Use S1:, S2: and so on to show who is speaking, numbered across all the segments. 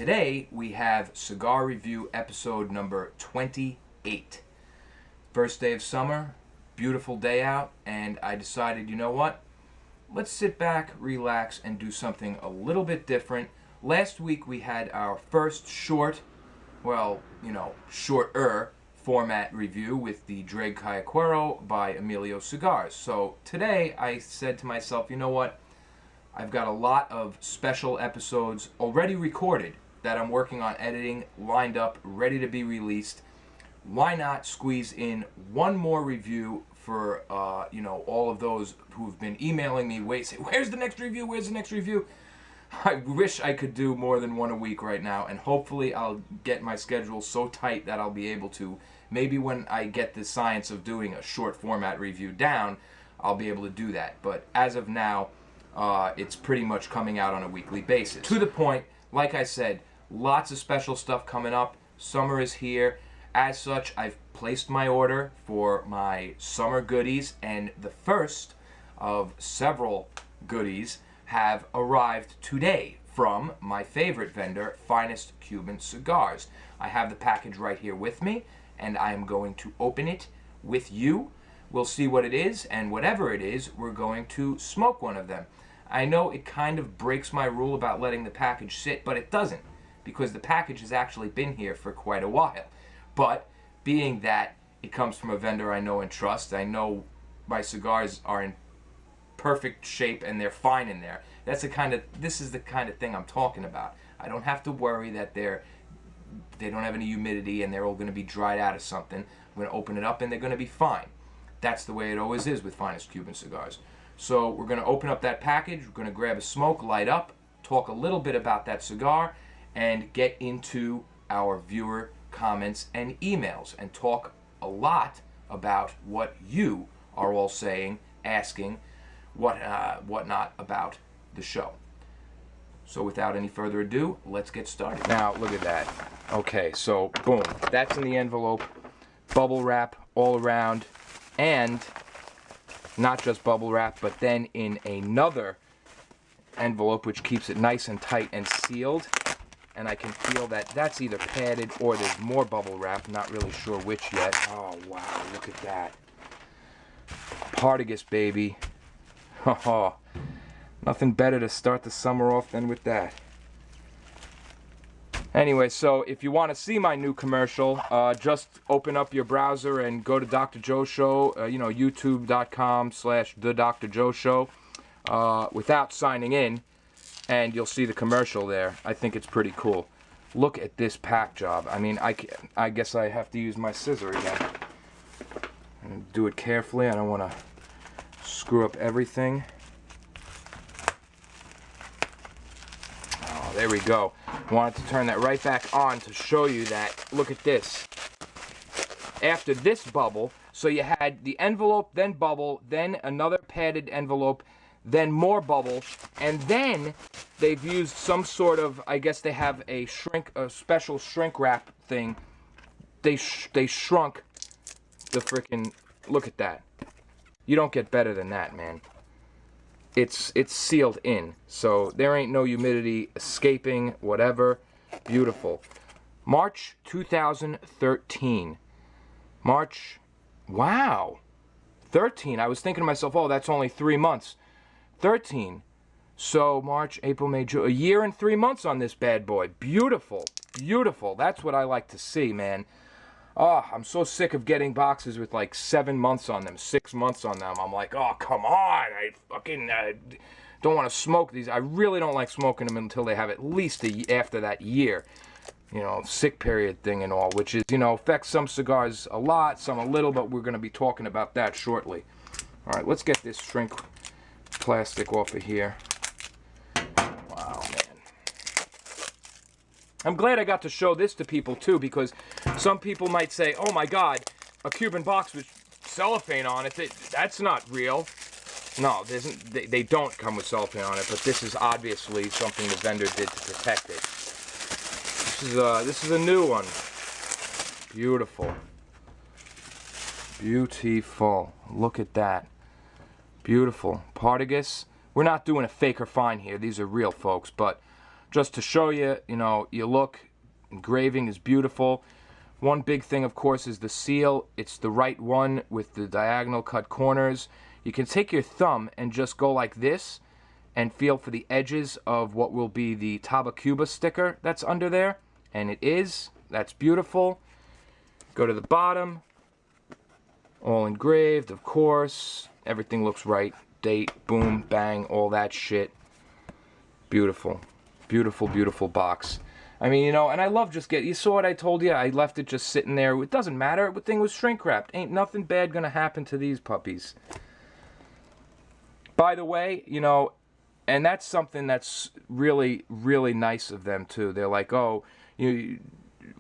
S1: today we have cigar review episode number 28. First day of summer, beautiful day out, and I decided, you know what? Let's sit back, relax, and do something a little bit different. Last week we had our first shorter format review with the Drag Cayaquero by Emilio Cigars. So today I said to myself, you know what? I've got a lot of special episodes already recorded that I'm working on editing, lined up, ready to be released. Why not squeeze in one more review for all of those who've been emailing me, say, where's the next review? Where's the next review? I wish I could do more than one a week right now, and hopefully I'll get my schedule so tight that I'll be able to. Maybe when I get the science of doing a short format review down, I'll be able to do that. But as of now, it's pretty much coming out on a weekly basis. To the point, like I said, lots of special stuff coming up. Summer is here. As such, I've placed my order for my summer goodies, and the first of several goodies have arrived today from my favorite vendor, Finest Cuban Cigars. I have the package right here with me, and I am going to open it with you. We'll see what it is, and whatever it is, we're going to smoke one of them. I know it kind of breaks my rule about letting the package sit, but it doesn't, because the package has actually been here for quite a while. But being that it comes from a vendor I know and trust, I know my cigars are in perfect shape and they're fine in there. This is the kind of thing I'm talking about. I don't have to worry that they don't have any humidity and they're all going to be dried out of something. I'm going to open it up and they're going to be fine. That's the way it always is with Finest Cuban Cigars. So we're going to open up that package, we're going to grab a smoke, light up, talk a little bit about that cigar, and get into our viewer comments and emails, and talk a lot about what you are all saying, asking, whatnot about the show. So without any further ado, let's get started. Now, look at that. Okay, so boom, that's in the envelope, bubble wrap all around, and not just bubble wrap, but then in another envelope which keeps it nice and tight and sealed. And I can feel that that's either padded or there's more bubble wrap. Not really sure which yet. Oh, wow, look at that. Partagas, baby. Oh, nothing better to start the summer off than with that. Anyway, so if you want to see my new commercial, just open up your browser and go to Dr. Joe Show, youtube.com/The Dr. Joe Show, without signing in, and you'll see the commercial there. I think it's pretty cool. Look at this pack job. I mean, I guess I have to use my scissor again. And do it carefully. I don't want to screw up everything. Oh, there we go. Wanted to turn that right back on to show you that. Look at this. After this bubble, so you had the envelope, then bubble, then another padded envelope, then more bubble, and then they've used some sort of, I guess they have a special shrink wrap thing. They shrunk the frickin', look at that. You don't get better than that, man. It's sealed in, so there ain't no humidity escaping, whatever. Beautiful. March 2013. March, wow. 13, I was thinking to myself, oh, that's only 3 months. 13. So March, April, May, June, a year and 3 months on this bad boy. Beautiful, beautiful. That's what I like to see, man. Oh, I'm so sick of getting boxes with like 7 months on them, 6 months on them. I'm like, oh, come on. I fucking don't want to smoke these. I really don't like smoking them until they have at least after that year. Sick period thing and all, which is, affects some cigars a lot, some a little, but we're going to be talking about that shortly. All right, let's get this shrink plastic off of here. Wow, man. I'm glad I got to show this to people too, because some people might say, oh my God, a Cuban box with cellophane on it, that's not real. No, they don't come with cellophane on it, but this is obviously something the vendor did to protect it. This is a new one. Beautiful. Beautiful. Look at that. Beautiful. Partagas. We're not doing a fake or fine here. These are real, folks. But just to show you, you know, you look, engraving is beautiful. One big thing, of course, is the seal. It's the right one with the diagonal cut corners. You can take your thumb and just go like this and feel for the edges of what will be the Tabacuba sticker that's under there. And it is. That's beautiful. Go to the bottom. All engraved, of course. Everything looks right. Date, boom, bang, all that shit. Beautiful. Beautiful, beautiful box. I mean, you know, and I love just you saw what I told you? I left it just sitting there. It doesn't matter. The thing was shrink wrapped. Ain't nothing bad gonna happen to these puppies. By the way, you know, and that's something that's really, really nice of them, too. They're like, oh, they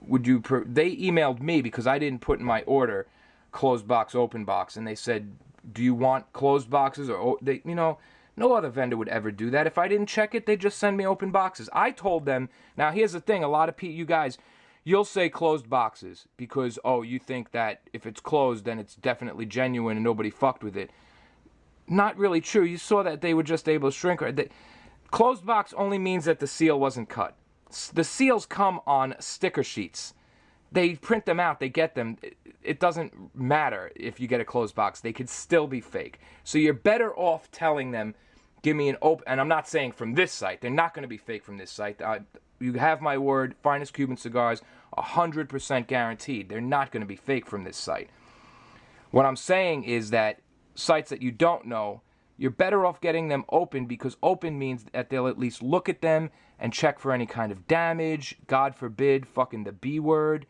S1: emailed me because I didn't put in my order closed box, open box, and they said, do you want closed boxes? Or, you know, no other vendor would ever do that. If I didn't check it, they'd just send me open boxes. I told them, now here's the thing, a lot of you guys, you'll say closed boxes because, oh, you think that if it's closed, then it's definitely genuine and nobody fucked with it. Not really true. You saw that they were just able to shrink. Closed box only means that the seal wasn't cut. The seals come on sticker sheets. They print them out. They get them. It doesn't matter if you get a closed box. They could still be fake. So you're better off telling them, give me an open... And I'm not saying from this site. They're not going to be fake from this site. You have my word. Finest Cuban cigars, 100% guaranteed. They're not going to be fake from this site. What I'm saying is that sites that you don't know, you're better off getting them open because open means that they'll at least look at them and check for any kind of damage. God forbid, fucking the B word.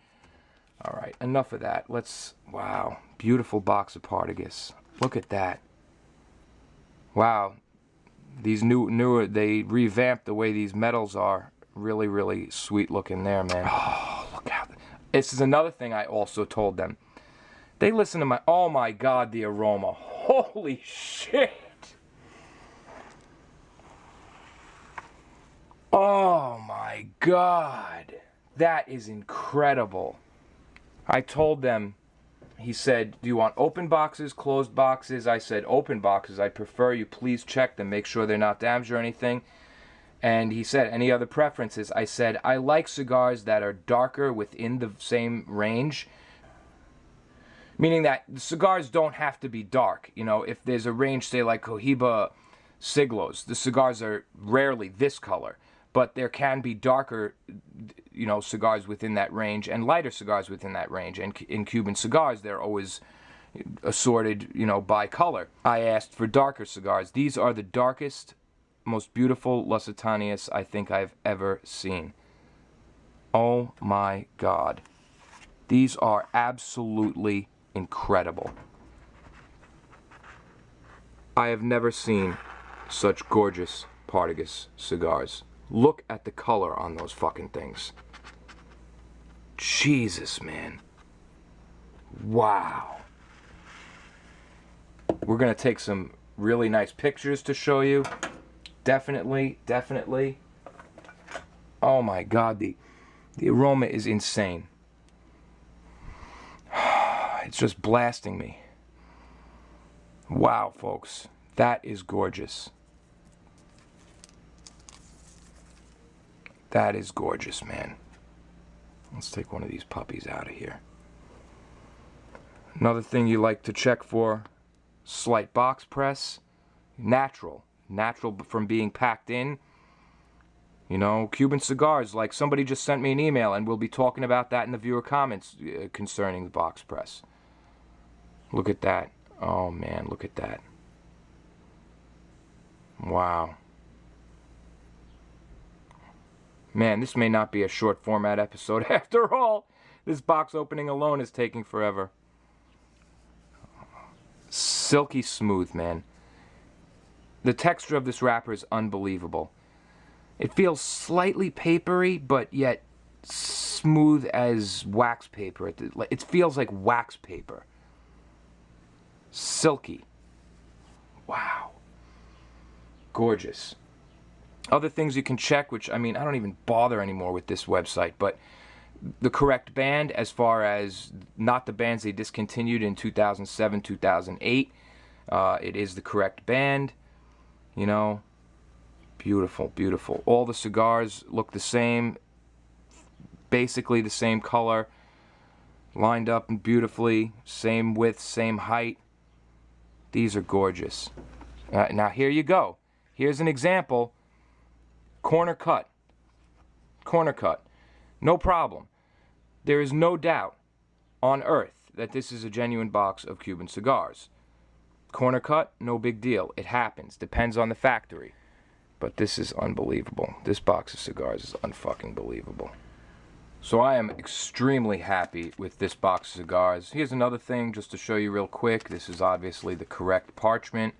S1: All right, enough of that. Wow, beautiful box of Partagas. Look at that. Wow, these newer, they revamped the way these metals are. Really, really sweet looking there, man. Oh, look how, this is another thing I also told them. They listen to oh my God, the aroma. Holy shit. Oh my God. That is incredible. I told them, he said, do you want open boxes, closed boxes? I said, open boxes. I prefer you please check them, make sure they're not damaged or anything. And he said, any other preferences? I said, I like cigars that are darker within the same range. Meaning that the cigars don't have to be dark. You know, if there's a range, say like Cohiba Siglos, the cigars are rarely this color. But there can be darker, you know, cigars within that range and lighter cigars within that range. And in Cuban cigars, they're always assorted, you know, by color. I asked for darker cigars. These are the darkest, most beautiful Lusitanias I think I've ever seen. Oh my God. These are absolutely incredible. I have never seen such gorgeous Partagas cigars. Look at the color on those fucking things. Jesus, man. Wow. We're going to take some really nice pictures to show you. Definitely, definitely. Oh my God, the aroma is insane. It's just blasting me. Wow, folks. That is gorgeous. That is gorgeous, man. Let's take one of these puppies out of here. Another thing you like to check for, slight box press. Natural. Natural from being packed in. You know, Cuban cigars, like somebody just sent me an email, and we'll be talking about that in the viewer comments concerning the box press. Look at that. Oh, man, look at that. Wow. Man, this may not be a short format episode after all. This box opening alone is taking forever. Silky smooth, man. The texture of this wrapper is unbelievable. It feels slightly papery, but yet smooth as wax paper. It feels like wax paper. Silky. Wow. Gorgeous. Other things you can check, which, I mean, I don't even bother anymore with this website, but the correct band, as far as not the bands they discontinued in 2007, 2008, it is the correct band. You know, Beautiful, beautiful. All the cigars look the same, basically the same color, lined up beautifully, same width, same height. These are gorgeous. Now here you go. Here's an example. Corner cut. Corner cut. No problem. There is no doubt on earth that this is a genuine box of Cuban cigars. Corner cut, no big deal. It happens. Depends on the factory. But this is unbelievable. This box of cigars is unfucking believable. So I am extremely happy with this box of cigars. Here's another thing just to show you real quick. This is obviously the correct parchment.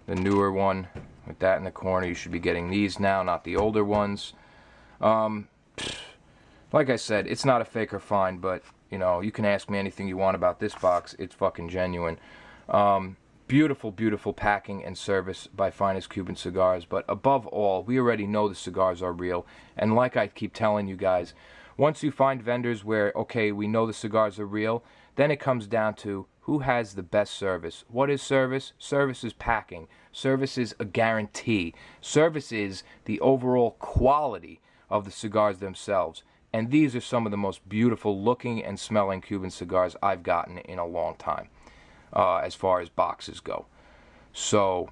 S1: The newer one with that in the corner. You should be getting these now, not the older ones. Like I said, it's not a fake or find, but you know, you can ask me anything you want about this box. It's fucking genuine. Beautiful, beautiful packing and service by Finest Cuban Cigars. But above all, we already know the cigars are real. And like I keep telling you guys, once you find vendors where, okay, we know the cigars are real, then it comes down to who has the best service. What is service? Service is packing. Service is a guarantee. Service is the overall quality of the cigars themselves. And these are some of the most beautiful looking and smelling Cuban cigars I've gotten in a long time. As far as boxes go. So,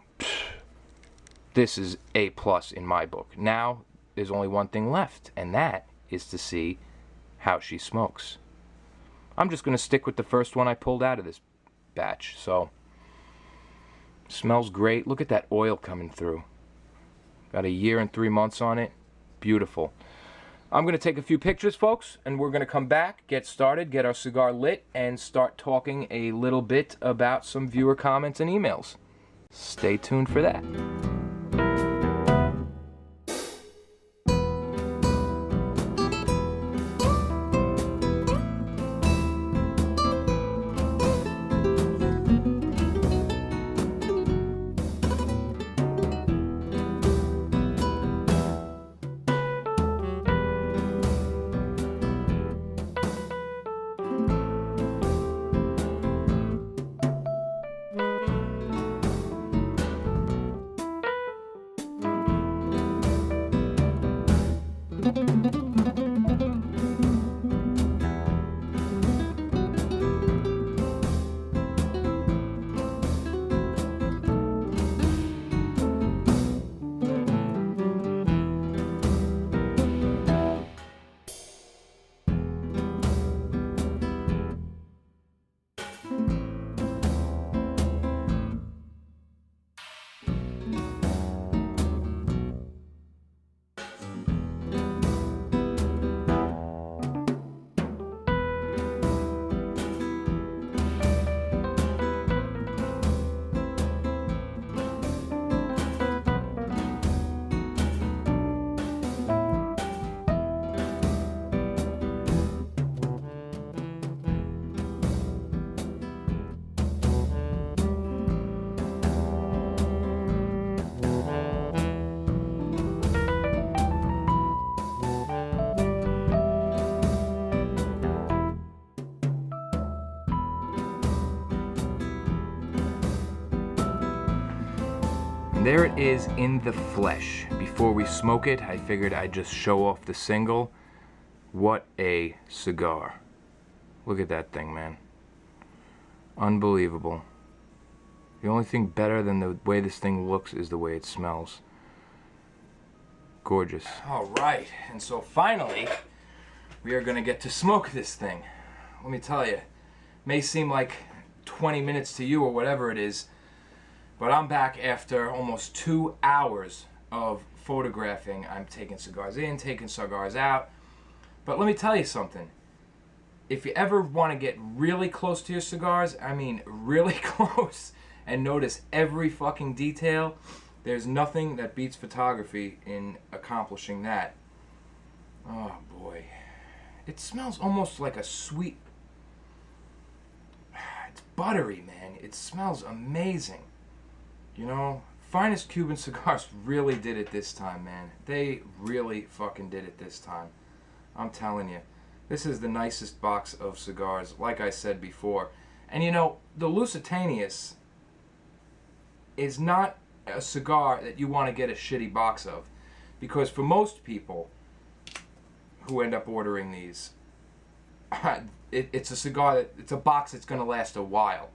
S1: this is A+ in my book. Now, there's only one thing left, and that is to see how she smokes. I'm just going to stick with the first one I pulled out of this batch. So, smells great. Look at that oil coming through. Got 1 year and 3 months on it. Beautiful. I'm going to take a few pictures, folks, and we're going to come back, get started, get our cigar lit, and start talking a little bit about some viewer comments and emails. Stay tuned for that. And there it is in the flesh. Before we smoke it, I figured I'd just show off the single. What a cigar. Look at that thing, man. Unbelievable. The only thing better than the way this thing looks is the way it smells. Gorgeous. Alright, and so finally, we are going to get to smoke this thing. Let me tell you, it may seem like 20 minutes to you or whatever it is, but I'm back after almost 2 hours of photographing. I'm taking cigars in, taking cigars out. But let me tell you something. If you ever want to get really close to your cigars, I mean really close, and notice every fucking detail, there's nothing that beats photography in accomplishing that. Oh boy. It smells almost like a sweet... It's buttery, man. It smells amazing. You know, Finest Cuban Cigars really did it this time, man. They really fucking did it this time. I'm telling you. This is the nicest box of cigars, like I said before. And you know, the Lusitanias is not a cigar that you want to get a shitty box of. Because for most people who end up ordering these, it's a cigar that, it's a box that's going to last a while.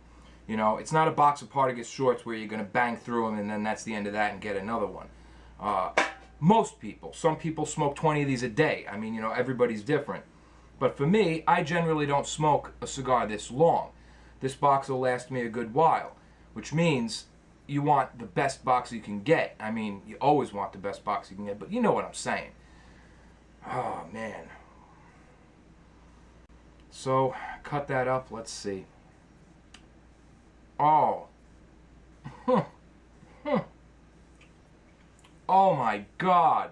S1: You know, it's not a box of Partagas shorts where you're going to bang through them and then that's the end of that and get another one. Most people, some people smoke 20 of these a day. I mean, you know, everybody's different. But for me, I generally don't smoke a cigar this long. This box will last me a good while, which means you want the best box you can get. I mean, you always want the best box you can get, but you know what I'm saying. Oh, man. So, cut that up. Let's see. Oh. Oh my God.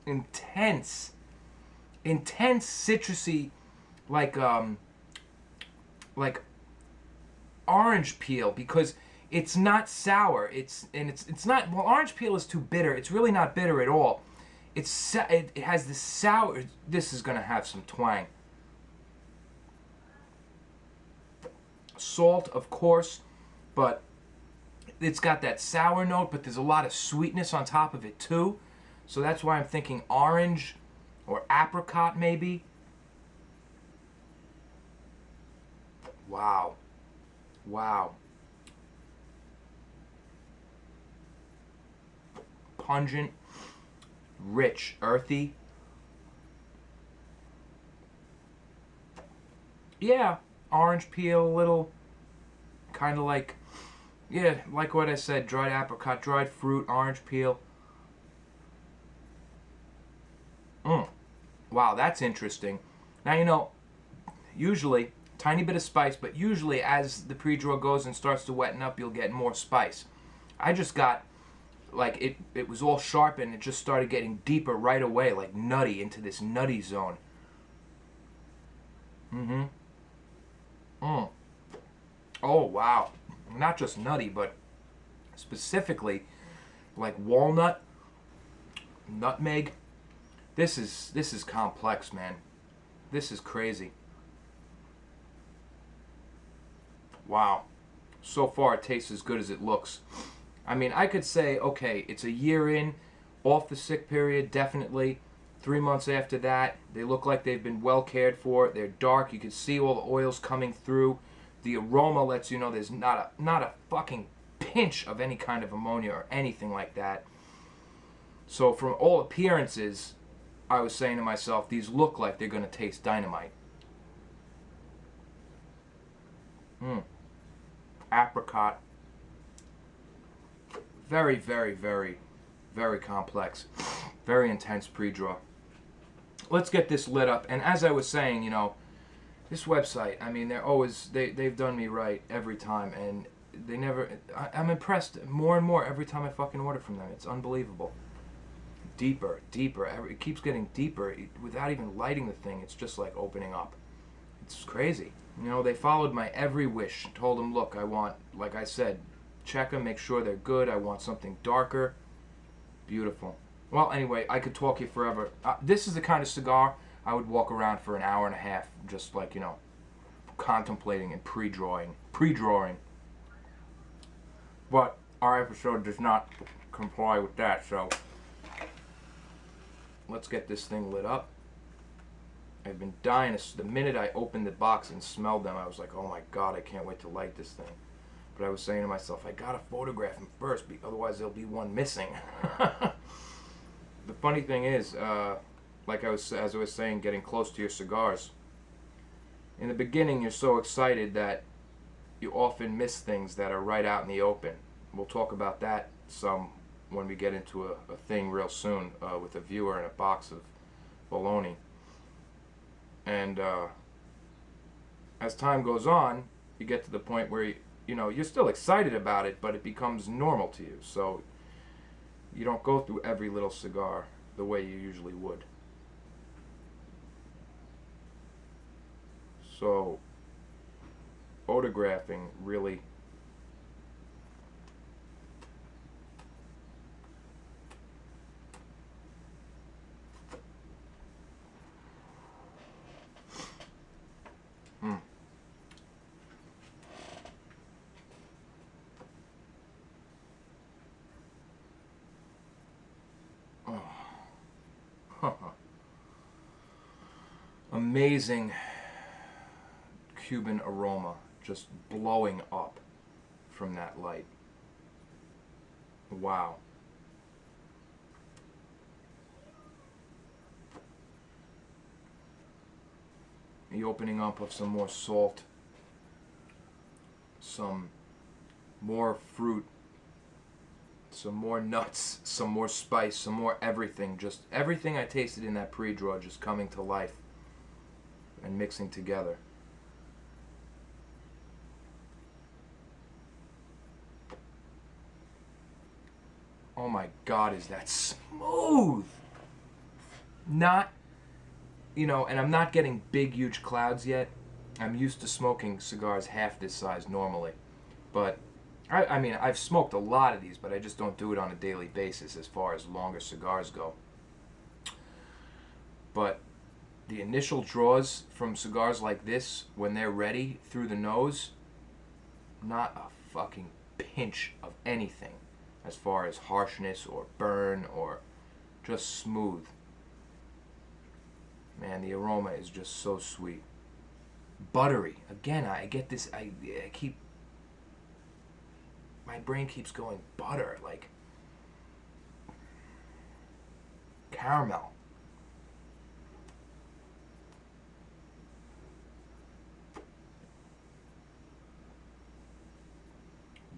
S1: Intense citrusy, like orange peel, because it's not sour. It's not, well, orange peel is too bitter. It's really not bitter at all. It has this sour. This is gonna have some twang. Salt, of course, but it's got that sour note, but there's a lot of sweetness on top of it too. So that's why I'm thinking orange or apricot maybe. Wow. Wow. Pungent, rich, earthy. Yeah, orange peel, a little, kind of like, yeah, like what I said, dried apricot, dried fruit, orange peel. Wow, that's interesting. Now, you know, usually, tiny bit of spice, but usually as the pre-draw goes and starts to wetten up, you'll get more spice. I just got, like, it was all sharp and it just started getting deeper right away, like nutty, into this nutty zone. Oh, wow. Not just nutty, but specifically like walnut, nutmeg. This is complex, man. This is crazy. Wow. So far it tastes as good as it looks. I mean, I could say, okay, it's a year in, off the sick period, definitely. 3 months after that, they look like they've been well cared for. They're dark. You can see all the oils coming through. The aroma lets you know there's not a fucking pinch of any kind of ammonia or anything like that. So from all appearances, I was saying to myself, these look like they're going to taste dynamite. Apricot. Very, very, very, very complex. Very intense pre-draw. Let's get this lit up. And as I was saying, you know, this website, I mean, they've done me right every time. And they never, I'm impressed more and more every time I fucking order from them. It's unbelievable. Deeper, deeper. It keeps getting deeper. Without even lighting the thing, it's just like opening up. It's crazy. You know, they followed my every wish. Told them, look, I want, like I said, check them, make sure they're good. I want something darker. Beautiful. Well, anyway, I could talk you forever. This is the kind of cigar I would walk around for an hour and a half, just like, you know, contemplating and pre-drawing. But our episode does not comply with that, so let's get this thing lit up. I've been dying. The minute I opened the box and smelled them, I was like, oh my God, I can't wait to light this thing. But I was saying to myself, I gotta photograph them first, otherwise there'll be one missing. The funny thing is, as I was saying, getting close to your cigars, in the beginning you're so excited that you often miss things that are right out in the open. We'll talk about that some when we get into a thing real soon with a viewer and a box of bologna. And as time goes on, you get to the point where you know, you're still excited about it, but it becomes normal to you. So you don't go through every little cigar the way you usually would. So photographing really amazing Cuban aroma just blowing up from that light. Wow. The opening up of some more salt, some more fruit, some more nuts, some more spice, some more everything. Just everything I tasted in that pre-draw just coming to life and mixing together. Oh my God, is that smooth? Not, you know, and I'm not getting big, huge clouds yet. I'm used to smoking cigars half this size normally. But, I mean, I've smoked a lot of these, but I just don't do it on a daily basis as far as longer cigars go. But the initial draws from cigars like this, when they're ready through the nose, not a fucking pinch of anything as far as harshness or burn or just smooth. Man, the aroma is just so sweet. Buttery. Again, I get this, I keep, my brain keeps going butter, like caramel.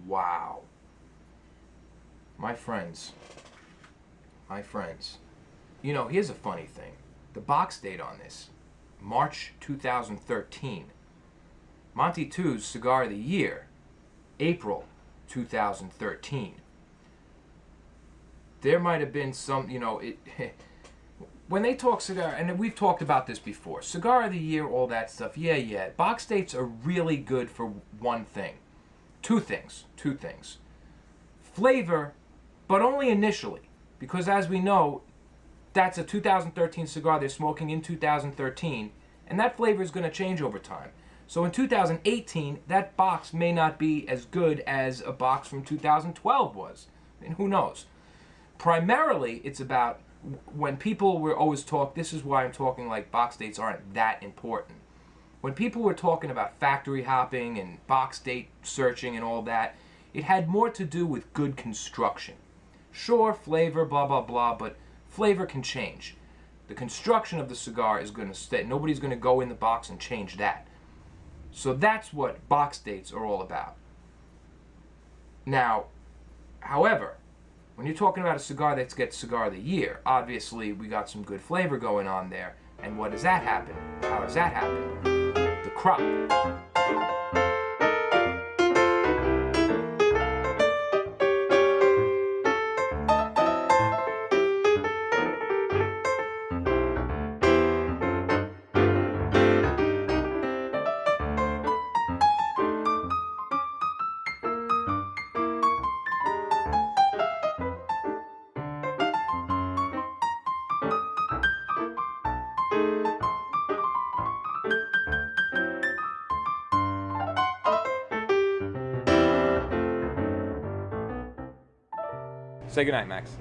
S1: Wow. My friends, you know, here's a funny thing. The box date on this, March 2013. Monty 2's Cigar of the Year, April 2013. There might have been some, you know, when they talk cigar, and we've talked about this before, Cigar of the Year, all that stuff, yeah. Box dates are really good for one thing. Two things. Flavor, but only initially. Because as we know, that's a 2013 cigar they're smoking in 2013, and that flavor is going to change over time. So in 2018, that box may not be as good as a box from 2012 was. And who knows? Primarily, it's about when people were always talk. This is why I'm talking like box dates aren't that important. When people were talking about factory hopping and box date searching and all that, it had more to do with good construction. Sure, flavor, blah, blah, blah, but flavor can change. The construction of the cigar is going to stay. Nobody's going to go in the box and change that. So that's what box dates are all about. Now, however, when you're talking about a cigar that gets Cigar of the Year, obviously we got some good flavor going on there. And what does that happen? How does that happen? The crop.
S2: Say goodnight, Max.